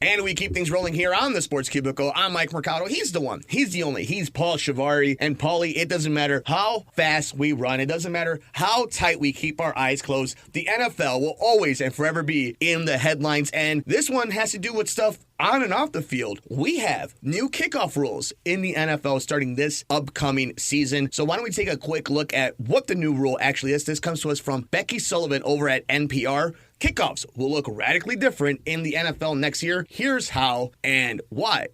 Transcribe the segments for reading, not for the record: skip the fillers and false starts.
And we keep things rolling here on the Sports Cubicle. I'm Mike Mercado. He's the one. He's the only. He's Paul Chivari. And Paulie, it doesn't matter how fast we run. It doesn't matter how tight we keep our eyes closed. The NFL will always and forever be in the headlines. And this one has to do with stuff on and off the field. We have new kickoff rules in the NFL starting this upcoming season. So why don't we take a quick look at what the new rule actually is. This comes to us from Becky Sullivan over at NPR. Kickoffs will look radically different in the NFL next year. Here's how and why.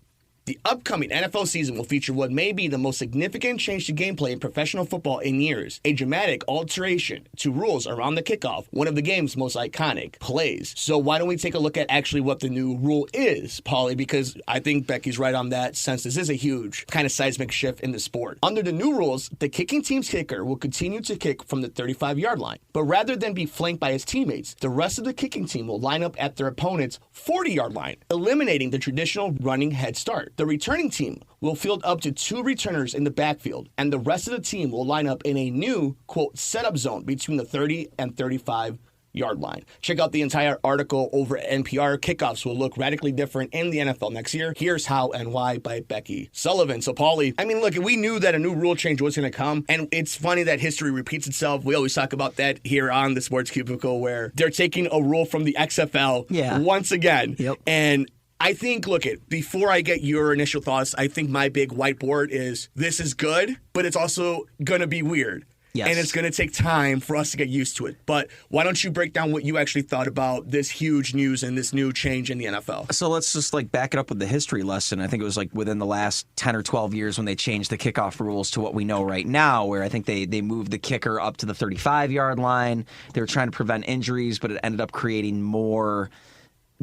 The upcoming NFL season will feature what may be the most significant change to gameplay in professional football in years. A dramatic alteration to rules around the kickoff, one of the game's most iconic plays. So why don't we take a look at actually what the new rule is, Paulie, because I think Becky's right on that since this is a huge kind of seismic shift in the sport. Under the new rules, the kicking team's kicker will continue to kick from the 35-yard line. But rather than be flanked by his teammates, the rest of the kicking team will line up at their opponent's 40-yard line, eliminating the traditional running head start. The returning team will field up to 2 returners in the backfield, and the rest of the team will line up in a new, quote, setup zone between the 30 and 35-yard line. Check out the entire article over at NPR. Kickoffs will look radically different in the NFL next year. Here's how and why by Becky Sullivan. So, Paulie, I mean, look, we knew that a new rule change was going to come, and it's funny that history repeats itself. We always talk about that here on the Sports Cubicle, where they're taking a rule from the XFL once again. Yep. And I think, before I get your initial thoughts, I think my big whiteboard is this is good, but it's also going to be weird. Yes. And it's going to take time for us to get used to it. But why don't you break down what you actually thought about this huge news and this new change in the NFL? So let's just back it up with the history lesson. I think it was within the last 10 or 12 years when they changed the kickoff rules to what we know right now, where I think they moved the kicker up to the 35-yard line. They were trying to prevent injuries, but it ended up creating more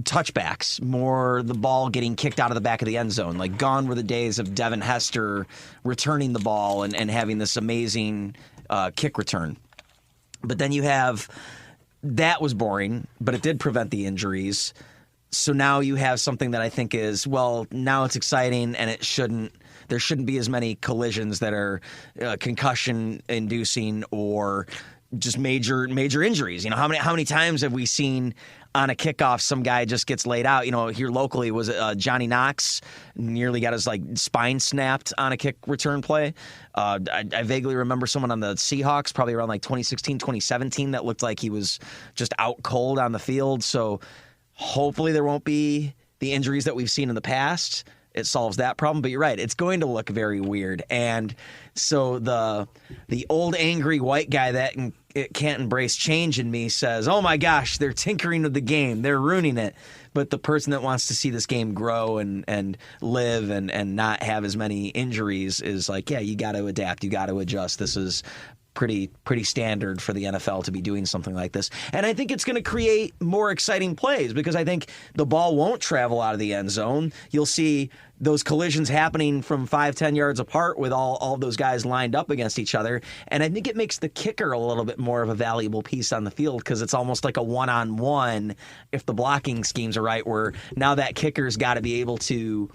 touchbacks, more the ball getting kicked out of the back of the end zone. Gone were the days of Devin Hester returning the ball and having this amazing kick return. But then you have, that was boring, but it did prevent the injuries. So now you have something that I think is, now it's exciting, and there shouldn't be as many collisions that are concussion inducing or just major injuries. How many times have we seen on a kickoff some guy just gets laid out? Here locally was Johnny Knox nearly got his spine snapped on a kick return play. I vaguely remember someone on the Seahawks probably around 2016, 2017 that looked like he was just out cold on the field. So hopefully there won't be the injuries that we've seen in the past. It solves that problem, but you're right. It's going to look very weird. And so the old angry white guy that can't embrace change in me says, oh my gosh, they're tinkering with the game. They're ruining it. But the person that wants to see this game grow and live and not have as many injuries is you got to adapt. You got to adjust. This is pretty standard for the NFL to be doing something like this. And I think it's going to create more exciting plays because I think the ball won't travel out of the end zone. You'll see those collisions happening from 5-10 yards apart with all those guys lined up against each other. And I think it makes the kicker a little bit more of a valuable piece on the field because it's almost like a one-on-one if the blocking schemes are right, where now that kicker's got to be able to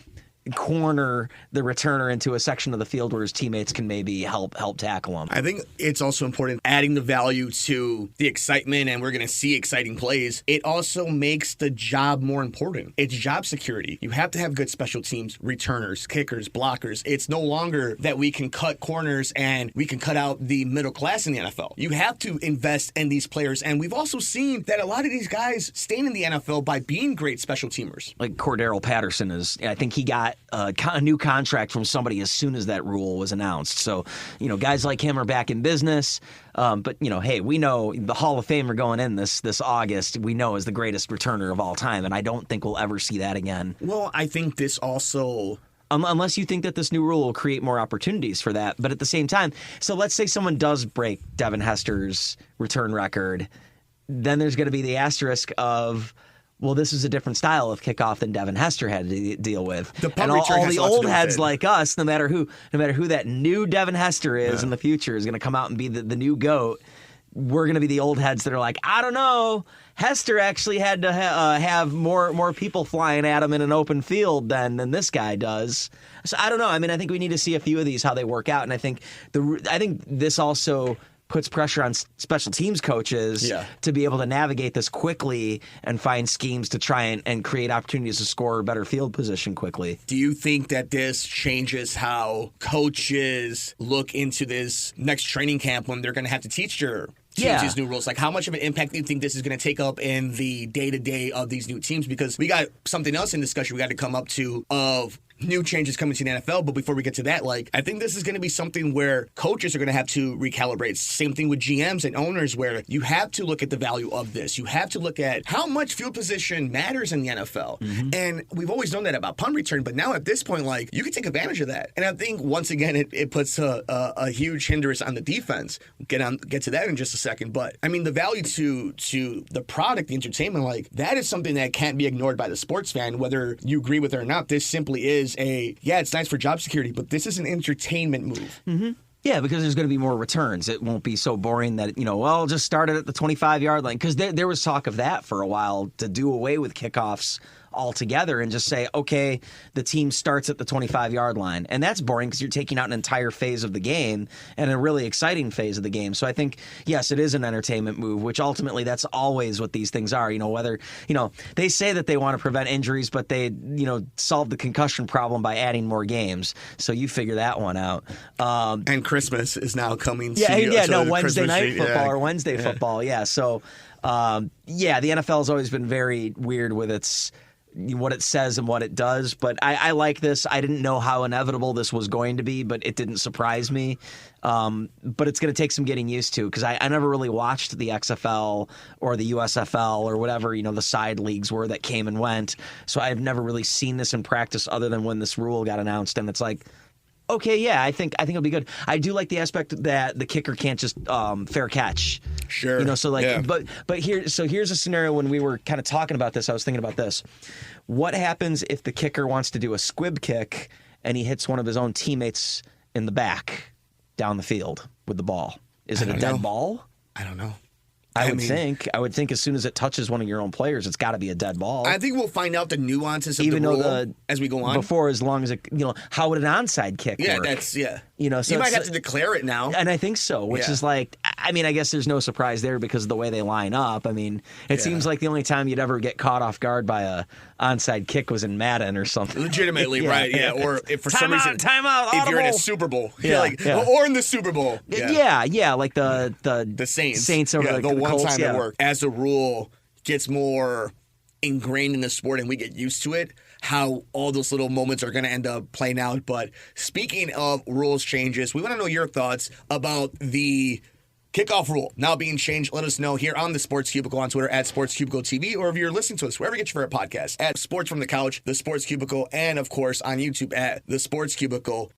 corner the returner into a section of the field where his teammates can maybe help tackle him. I think it's also important adding the value to the excitement, and we're going to see exciting plays. It also makes the job more important. It's job security. You have to have good special teams, returners, kickers, blockers. It's no longer that we can cut corners and we can cut out the middle class in the NFL. You have to invest in these players, and we've also seen that a lot of these guys staying in the NFL by being great special teamers. Like Cordero Patterson I think he got a new contract from somebody as soon as that rule was announced. So, guys like him are back in business. But, hey, we know the Hall of Famer going in this August, we know is the greatest returner of all time. And I don't think we'll ever see that again. Well, I think this also... Unless you think that this new rule will create more opportunities for that. But at the same time, so let's say someone does break Devin Hester's return record. Then there's going to be the asterisk of... well, this is a different style of kickoff than Devin Hester had to deal with. And all the old heads like us, no matter who that new Devin Hester is in the future, is going to come out and be the new GOAT. We're going to be the old heads that are like, I don't know. Hester actually had to have more people flying at him in an open field than this guy does. So I don't know. I mean, I think we need to see a few of these, how they work out. And I think this also puts pressure on special teams coaches to be able to navigate this quickly and find schemes to try and create opportunities to score better field position quickly. Do you think that this changes how coaches look into this next training camp when they're going to have to teach their teams these new rules? Like, how much of an impact do you think this is going to take up in the day-to-day of these new teams? Because we got something else in discussion we got to come up to of new changes coming to the NFL. But before we get to that, like, I think this is going to be something where coaches are going to have to recalibrate. Same thing with GMs and owners, where you have to look at the value of this. You have to look at how much field position matters in the NFL. And we've always known that about punt return, but now at this point, like, you can take advantage of that. And I think, once again, it puts a huge hindrance on the defense. Get to that in just a second. But, I mean, the value to the product, the entertainment, like, that is something that can't be ignored by the sports fan, whether you agree with it or not. This simply is it's nice for job security, but this is an entertainment move. Yeah, because there's going to be more returns. It won't be so boring that, just start it at the 25-yard line. Because there was talk of that for a while, to do away with kickoffs altogether and just say, okay, the team starts at the 25-yard line. And that's boring because you're taking out an entire phase of the game and a really exciting phase of the game. So I think, yes, it is an entertainment move, which ultimately that's always what these things are. Whether, they say that they want to prevent injuries, but they, solve the concussion problem by adding more games. So you figure that one out. And Christmas is now coming. Wednesday night football or Wednesday football. Yeah. So, the NFL has always been very weird with what it says and what it does, but I like this. I didn't know how inevitable this was going to be, but it didn't surprise me. But it's going to take some getting used to, because I never really watched the XFL or the USFL or whatever, the side leagues were that came and went. So I've never really seen this in practice other than when this rule got announced, and it's like, okay, I think it'll be good. I do like the aspect that the kicker can't just fair catch. Sure. But here's a scenario when we were kind of talking about this. I was thinking about this. What happens if the kicker wants to do a squib kick and he hits one of his own teammates in the back down the field with the ball? Is it a dead ball? I don't know. I would think as soon as it touches one of your own players, it's got to be a dead ball. I think we'll find out the nuances of the rule as we go on. Before, as long as it, how would an onside kick work? So you might have to declare it now. And I think so, which is like, I guess there's no surprise there because of the way they line up. It seems like the only time you'd ever get caught off guard by a onside kick was in Madden or something. Legitimately, right? Yeah, or if for some reason, timeout, if you're in a Super Bowl, or in the Super Bowl, like the Saints over the one time it worked. As the rule gets more ingrained in the sport and we get used to it, how all those little moments are going to end up playing out. But speaking of rules changes, we want to know your thoughts about the kickoff rule now being changed. Let us know here on the Sports Cubicle on Twitter at Sports Cubicle TV, or if you're listening to us wherever you get your favorite podcast at Sports from the Couch, the Sports Cubicle, and of course on YouTube at the Sports Cubicle.